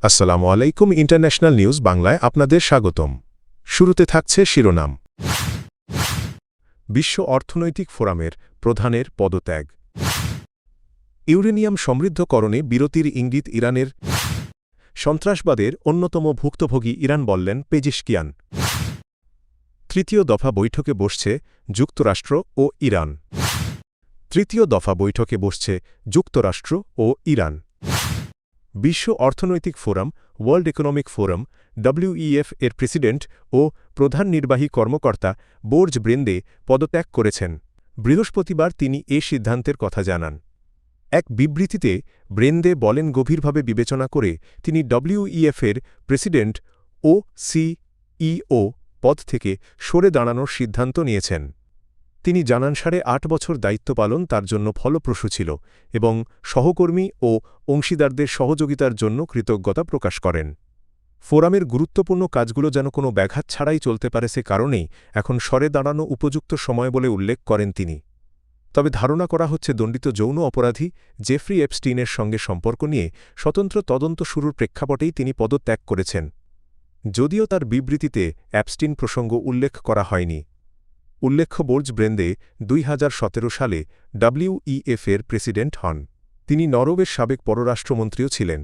আসসালামু আলাইকুম international news বাংলায় আপনাদের স্বাগতম। শুরুতে থাকছে শিরোনাম। বিশ্ব অর্থনৈতিক ফোরামের প্রধানের পদত্যাগ। ইউরেনিয়াম সমৃদ্ধকরণে বিরতির ইঙ্গিত ইরানের। সন্ত্রাসবাদের অন্যতম ভুক্তভোগী ইরান বললেন পেজেশকিয়ান। তৃতীয় দফা বৈঠকে বসছে যুক্তরাষ্ট্র ও ইরান। তৃতীয় দফা বৈঠকে বসছে যুক্তরাষ্ট্র ও ইরান। বিশ্ব অর্থনৈতিক forum, world economic forum, WEF এর প্রেসিডেন্ট ও প্রধান নির্বাহী কর্মকর্তা বোর্জ ব্রেন্দে পদত্যাগ করেছেন। বৃহস্পতিবার তিনি এ সিদ্ধান্তের কথা জানান। এক বিবৃতিতে ব্রেন্দে বলেন, গভীরভাবে বিবেচনা করে তিনি ডব্লিউইএফ-এর প্রেসিডেন্ট ও সিইও পদ থেকে সরে দাঁড়ানোর সিদ্ধান্ত নিয়েছেন। তিনি জানান, 8.5 বছর দায়িত্ব পালন তার জন্য ফলপ্রসূ ছিল এবং সহকর্মী ও অংশীদারদের সহযোগিতার জন্য কৃতজ্ঞতা প্রকাশ করেন। ফোরামের গুরুত্বপূর্ণ কাজগুলো যেন কোনো ব্যাঘাত ছাড়াই চলতে পারে, সে কারণেই এখন সরে দাঁড়ানো উপযুক্ত সময় বলে উল্লেখ করেন তিনি। তবে ধারণা করা হচ্ছে দণ্ডিত যৌন অপরাধী জেফ্রি এপস্টিনের সঙ্গে সম্পর্ক নিয়ে স্বতন্ত্র তদন্ত শুরুর প্রেক্ষাপটেই তিনি পদত্যাগ করেছেন, যদিও তার বিবৃতিতে অ্যাপস্টিন প্রসঙ্গ উল্লেখ করা হয়নি। উল্লেখ্য, বোর্জ ব্রেন্দে 2017 সালে ডব্লিউইএফ-এর প্রেসিডেন্ট হন। তিনি নরওয়ের সাবেক পররাষ্ট্রমন্ত্রীও ছিলেন।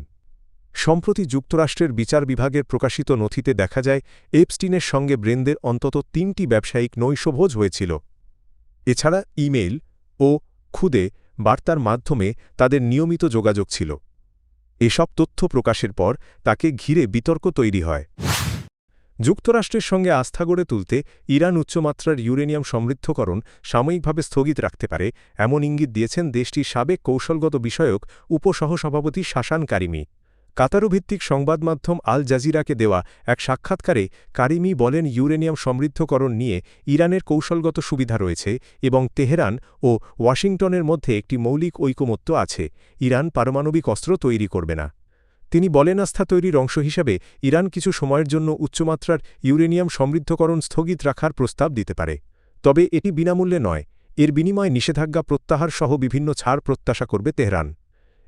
সম্প্রতি যুক্তরাষ্ট্রের বিচার বিভাগের প্রকাশিত নথিতে দেখা যায়, এপস্টিনের সঙ্গে ব্রেন্দের অন্তত 3টি ব্যবসায়িক নৈশভোজ হয়েছিল। এছাড়া ইমেইল ও খুদে বার্তার মাধ্যমে তাদের নিয়মিত যোগাযোগ ছিল। এসব তথ্য প্রকাশের পর তাকে ঘিরে বিতর্ক তৈরি হয়। যুক্তরাষ্ট্রের সঙ্গে আস্থা গড়ে তুলতে ইরান উচ্চমাত্রার ইউরেনিয়াম সমৃদ্ধকরণ সাময়িকভাবে স্থগিত রাখতে পারে, এমন ইঙ্গিত দিয়েছেন দেশটির সাবেক কৌশলগত বিষয়ক উপসহসভাপতি হাসান কারিমি। কাতারভিত্তিক সংবাদমাধ্যম আল জাজিরাকে দেওয়া এক সাক্ষাৎকারে কারিমি বলেন, ইউরেনিয়াম সমৃদ্ধকরণ নিয়ে ইরানের কৌশলগত সুবিধা রয়েছে এবং তেহরান ও ওয়াশিংটনের মধ্যে একটি মৌলিক ঐকমত্য আছে। ইরান পারমাণবিক অস্ত্র তৈরি করবে না। তিনি বলেন, আস্থা তৈরির অংশ হিসাবে ইরান কিছু সময়ের জন্য উচ্চমাত্রার ইউরেনিয়াম সমৃদ্ধকরণ স্থগিত রাখার প্রস্তাব দিতে পারে, তবে এটি বিনামূল্যে নয়। এর বিনিময়ে নিষেধাজ্ঞা প্রত্যাহার সহ বিভিন্ন ছাড় প্রত্যাশা করবে তেহরান।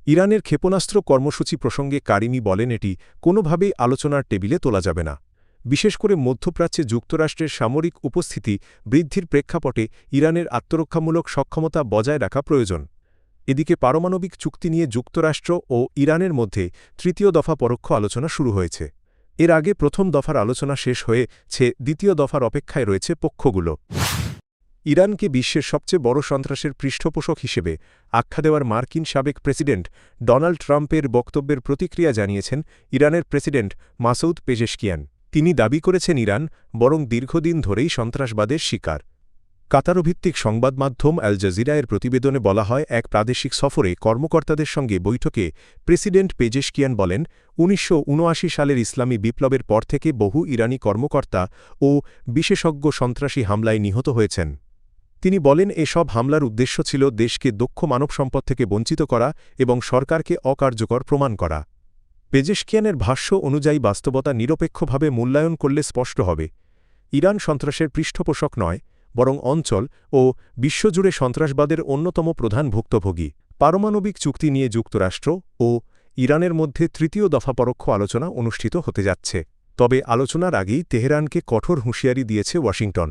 ইরানের ক্ষেপণাস্ত্র কর্মসূচি প্রসঙ্গে কারিমি বলেন, এটি কোনোভাবেই আলোচনার টেবিলে তোলা যাবে না। বিশেষ করে মধ্যপ্রাচ্যে যুক্তরাষ্ট্রের সামরিক উপস্থিতি বৃদ্ধির প্রেক্ষাপটে ইরানের আত্মরক্ষামূলক সক্ষমতা বজায় রাখা প্রয়োজন। এদিকে পারমাণবিক চুক্তি নিয়ে যুক্তরাষ্ট্র ও ইরানের মধ্যে তৃতীয় দফা পরোক্ষ আলোচনা শুরু হয়েছে। এর আগে প্রথম দফার আলোচনা শেষ হয়েছে, দ্বিতীয় দফার অপেক্ষায় রয়েছে পক্ষগুলো। ইরানকে বিশ্বের সবচেয়ে বড় সন্ত্রাসের পৃষ্ঠপোষক হিসেবে আখ্যা দেওয়ার মার্কিন সাবেক প্রেসিডেন্ট ডোনাল্ড ট্রাম্পের বক্তব্যের প্রতিক্রিয়া জানিয়েছেন ইরানের প্রেসিডেন্ট মাসউদ পেজেশকিয়ান। তিনি দাবি করেছেন, ইরান বরং দীর্ঘদিন ধরেই সন্ত্রাসবাদের শিকার। কাতারভিত্তিক সংবাদমাধ্যম আল জাজিরা এর প্রতিবেদনে বলা হয়, এক প্রাদেশিক সফরে কর্মকর্তাদের সঙ্গে বৈঠকে প্রেসিডেন্ট পেজেশকিয়ান বলেন, 1979 সালের ইসলামী বিপ্লবের পর থেকে বহু ইরানি কর্মকর্তা ও বিশেষজ্ঞ সন্ত্রাসী হামলায় নিহত হয়েছেন। তিনি বলেন, এসব হামলার উদ্দেশ্য ছিল দেশকে দক্ষ মানবসম্পদ থেকে বঞ্চিত করা এবং সরকারকে অকার্যকর প্রমাণ করা। পেজেশকিয়ানের ভাষ্য অনুযায়ী বাস্তবতা নিরপেক্ষভাবে মূল্যায়ন করলে স্পষ্ট হবে, ইরান সন্ত্রাসের পৃষ্ঠপোষক নয়, বরং অঞ্চল ও বিশ্বজুড়ে সন্ত্রাসবাদের অন্যতম প্রধান ভুক্তভোগী। পারমাণবিক চুক্তি নিয়ে যুক্তরাষ্ট্র ও ইরানের মধ্যে তৃতীয় দফা পরোক্ষ আলোচনা অনুষ্ঠিত হতে যাচ্ছে। তবে আলোচনার আগেই তেহরানকে কঠোর হুঁশিয়ারি দিয়েছে ওয়াশিংটন।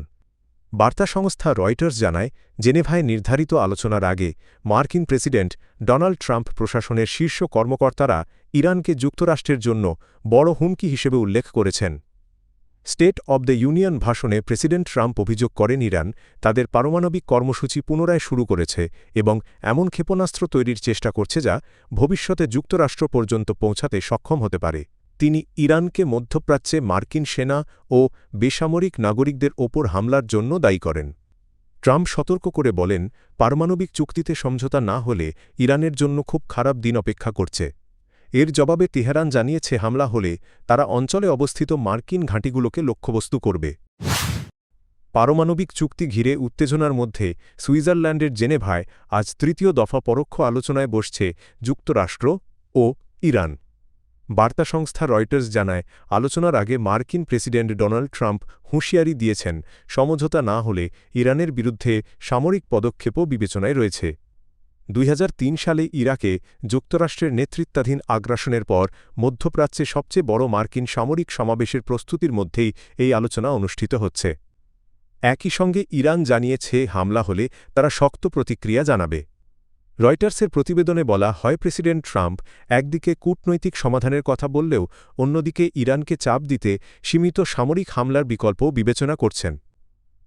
বার্তা সংস্থা রয়টার্স জানায়, জেনেভায় নির্ধারিত আলোচনার আগে মার্কিন প্রেসিডেন্ট ডোনাল্ড ট্রাম্প প্রশাসনের শীর্ষ কর্মকর্তারা ইরানকে যুক্তরাষ্ট্রের জন্য বড় হুমকি হিসেবে উল্লেখ করেছেন। স্টেট অব দ্য ইউনিয়ন ভাষণে প্রেসিডেন্ট ট্রাম্প অভিযোগ করেন, ইরান তাদের পারমাণবিক কর্মসূচি পুনরায় শুরু করেছে এবং এমন ক্ষেপণাস্ত্র তৈরির চেষ্টা করছে যা ভবিষ্যতে যুক্তরাষ্ট্র পর্যন্ত পৌঁছাতে সক্ষম হতে পারে। তিনি ইরানকে মধ্যপ্রাচ্যে মার্কিন সেনা ও বেসামরিক নাগরিকদের ওপর হামলার জন্য দায়ী করেন। ট্রাম্প সতর্ক করে বলেন, পারমাণবিক চুক্তিতে সমঝোতা না হলে ইরানের জন্য খুব খারাপ দিন অপেক্ষা করছে। এর জবাবে তেহরান জানিয়েছে, হামলা হলে তারা অঞ্চলে অবস্থিত মার্কিন ঘাঁটিগুলোকে লক্ষ্যবস্তু করবে। পারমাণবিক চুক্তি ঘিরে উত্তেজনার মধ্যে সুইজারল্যান্ডের জেনেভায় আজ তৃতীয় দফা পরোক্ষ আলোচনায় বসছে যুক্তরাষ্ট্র ও ইরান। বার্তা সংস্থা রয়টার্স জানায়, আলোচনার আগে মার্কিন প্রেসিডেন্ট ডোনাল্ড ট্রাম্প হুঁশিয়ারি দিয়েছেন, সমঝোতা না হলে ইরানের বিরুদ্ধে সামরিক পদক্ষেপও বিবেচনায় রয়েছে। 2003 সালে ইরাকে যুক্তরাষ্ট্রের নেতৃত্বাধীন আগ্রাসনের পর মধ্যপ্রাচ্যে সবচেয়ে বড় মার্কিন সামরিক সমাবেশের প্রস্তুতির মধ্যেই এই আলোচনা অনুষ্ঠিত হচ্ছে। একই সঙ্গে ইরান জানিয়েছে হামলা হলে তারা শক্ত প্রতিক্রিয়া জানাবে। রয়টার্সের প্রতিবেদনে বলা হয় প্রেসিডেন্ট ট্রাম্প একদিকে কূটনৈতিক সমাধানের কথা বললেও অন্যদিকে ইরানকে চাপ দিতে সীমিত সামরিক হামলার বিকল্পও বিবেচনা করছেন।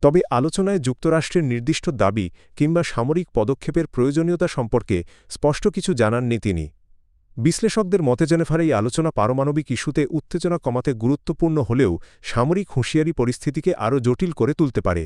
তবে আলোচনায় যুক্তরাষ্ট্রের নির্দিষ্ট দাবি কিংবা সামরিক পদক্ষেপের প্রয়োজনীয়তা সম্পর্কে স্পষ্ট কিছু জানাননি তিনি। বিশ্লেষকদের মতে জেনেভার এই আলোচনা পারমাণবিক ইস্যুতে উত্তেজনা কমাতে গুরুত্বপূর্ণ হলেও সামরিক হুঁশিয়ারি পরিস্থিতিকে আরও জটিল করে তুলতে পারে।